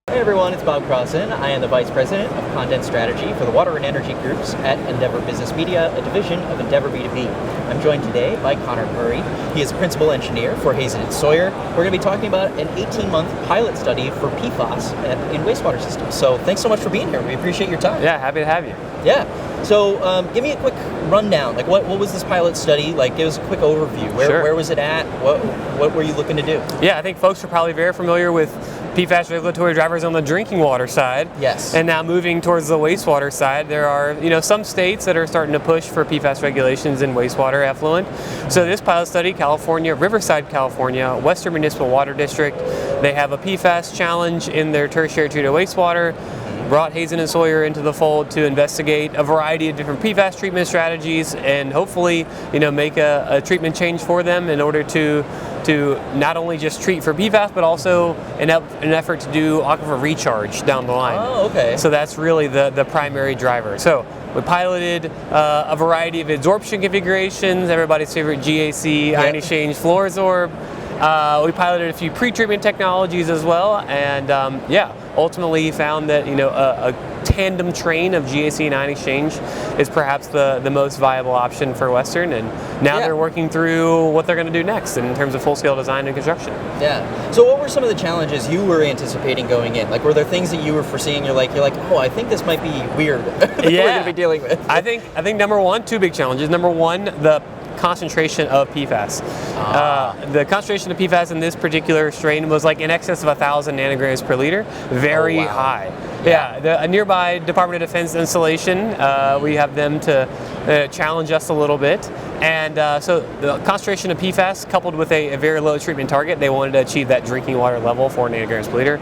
Hey everyone, it's Bob Crossen. I am the Vice President of Content Strategy for the Water and Energy Groups at Endeavor Business Media, a division of Endeavor B2B. I'm joined today by Connor Murray. He is Principal Engineer for Hazen and Sawyer. We're going to be talking about an 18-month pilot study for PFAS in wastewater systems. So thanks so much for being here. We appreciate your time. Yeah, happy to have you. Yeah. So give me a quick rundown. Like, what was this pilot study? Like, give us a quick overview. Where was it at? What were you looking to do? Yeah, I think folks are probably very familiar with PFAS regulatory drivers on the drinking water side. Yes. And now moving towards the wastewater side, there are some states that are starting to push for PFAS regulations in wastewater effluent. So this pilot study, California, Riverside, California, Western Municipal Water District, they have a PFAS challenge in their tertiary treated wastewater. Brought Hazen and Sawyer into the fold to investigate a variety of different PFAS treatment strategies and hopefully, make a treatment change for them in order to not only just treat for PFAS, but also an effort to do aquifer recharge down the line. Oh, okay. So that's really the primary driver. So we piloted a variety of adsorption configurations, everybody's favorite GAC, ion exchange, Fluorosorb. We piloted a few pretreatment technologies as well, and ultimately found that a tandem train of GAC and ion exchange is perhaps the most viable option for Western, and now they're working through what they're going to do next in terms of full-scale design and construction. Yeah. So what were some of the challenges you were anticipating going in? Like, were there things that you were foreseeing? You're like, oh, I think this might be weird that we're going to be dealing with. I think number one, two big challenges. Number one, the concentration of PFAS. The concentration of PFAS in this particular strain was like in excess of 1,000 nanograms per liter, very high. Yeah, a nearby Department of Defense installation, we have them to challenge us a little bit. And so the concentration of PFAS coupled with a very low treatment target, they wanted to achieve that drinking water level, 4 nanograms per liter.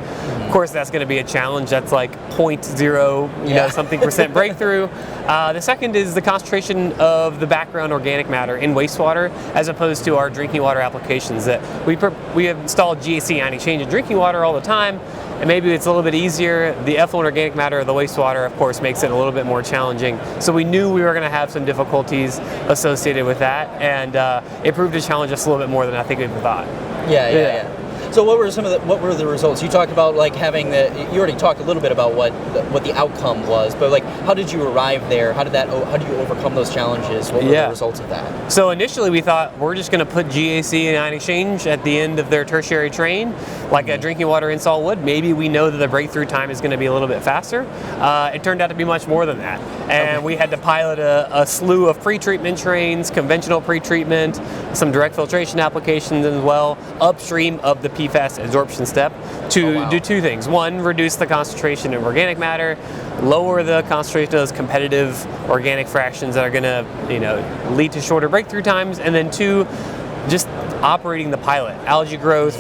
Of course, that's going to be a challenge. That's like 0.0 something percent breakthrough. The second is the concentration of the background organic matter in wastewater as opposed to our drinking water applications. That we have installed GAC ion exchange in drinking water all the time, and maybe it's a little bit easier. The effluent organic matter of the wastewater, of course, makes it a little bit more challenging. So we knew we were going to have some difficulties associated with that, and it proved to challenge us a little bit more than I think we thought. Yeah. So what were the results? You talked about like having you already talked a little bit about what the outcome was, but like how did you arrive there? How did you overcome those challenges? What were the results of that? So initially we thought we're just going to put GAC and ion exchange at the end of their tertiary train, like a drinking water install would. Maybe we know that the breakthrough time is going to be a little bit faster. It turned out to be much more than that. And we had to pilot a slew of pretreatment trains, conventional pretreatment, some direct filtration applications as well, upstream of the PFAS adsorption step to do two things. One, reduce the concentration of organic matter, lower the concentration of those competitive organic fractions that are going to lead to shorter breakthrough times, and then two, just operating the pilot. Algae growth,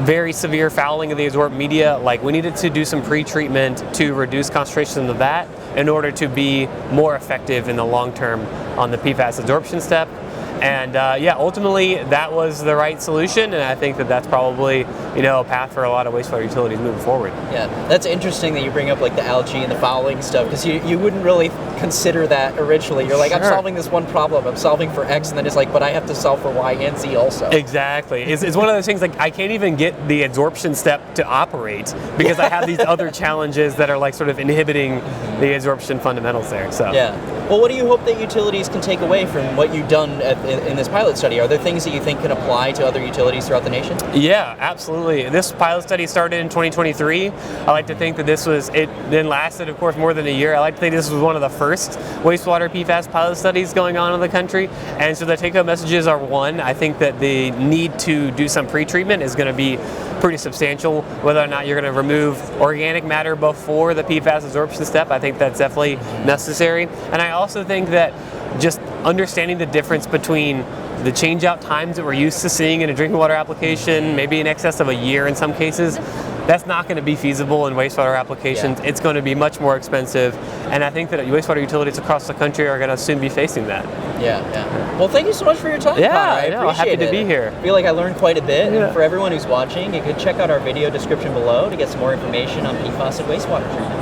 very severe fouling of the adsorbed media. Like, we needed to do some pre-treatment to reduce concentration of that in order to be more effective in the long term on the PFAS adsorption step. And ultimately that was the right solution, and I think that that's probably a path for a lot of wastewater utilities moving forward. Yeah, that's interesting that you bring up like the algae and the fouling stuff, because you wouldn't really consider that originally. You're like, I'm solving this one problem, I'm solving for X, and then it's like, but I have to solve for Y and Z also. Exactly. It's one of those things, like, I can't even get the adsorption step to operate because I have these other challenges that are like sort of inhibiting the adsorption fundamentals there. So well, what do you hope that utilities can take away from what you've done in this pilot study? Are there things that you think can apply to other utilities throughout the nation? Yeah, absolutely. This pilot study started in 2023. I like to think that it then lasted, of course, more than a year. I like to think this was one of the first wastewater PFAS pilot studies going on in the country. And so the take-home messages are, one, I think that the need to do some pre-treatment is going to be pretty substantial. Whether or not you're going to remove organic matter before the PFAS adsorption step, I think that's definitely necessary. And I also think that just understanding the difference between the changeout times that we're used to seeing in a drinking water application, maybe in excess of a year in some cases, that's not going to be feasible in wastewater applications. It's going to be much more expensive, and I think that wastewater utilities across the country are going to soon be facing that. Well, thank you so much for your time, Connor. I appreciate happy to be here. I feel like I learned quite a bit, and for everyone who's watching, you can check out our video description below to get some more information on PFAS and wastewater treatment.